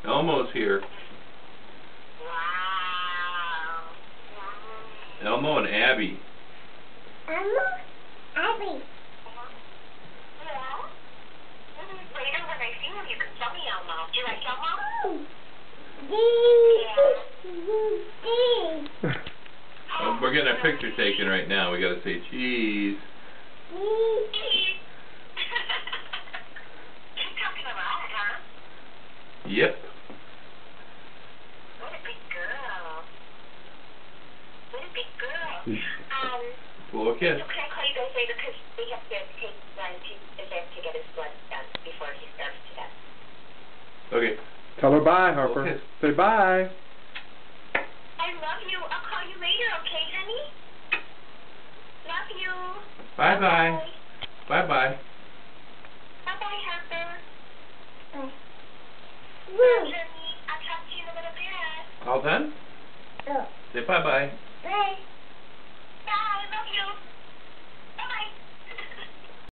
Elmo's here. Wow. Elmo and Abby. Abby. Yeah. Later when I see him, you can tell me Elmo. Do you like Elmo? Well, we're getting our picture taken right now. We gotta say cheese. She's talking a lot, huh? Yep. What a big girl. What a big girl. Blow a kiss. So can I call you guys later because we have to take Ryan to the vet to get his blood done before he starves to death. Okay. Tell her bye, Harper. Okay. Say bye. I love you. I'll call you later, okay, honey? Love you. Bye-bye. Bye-bye. Bye-bye, Harper. Bye. Honey, I'll talk to you in a little bit. All done? Oh. Say bye-bye. Bye.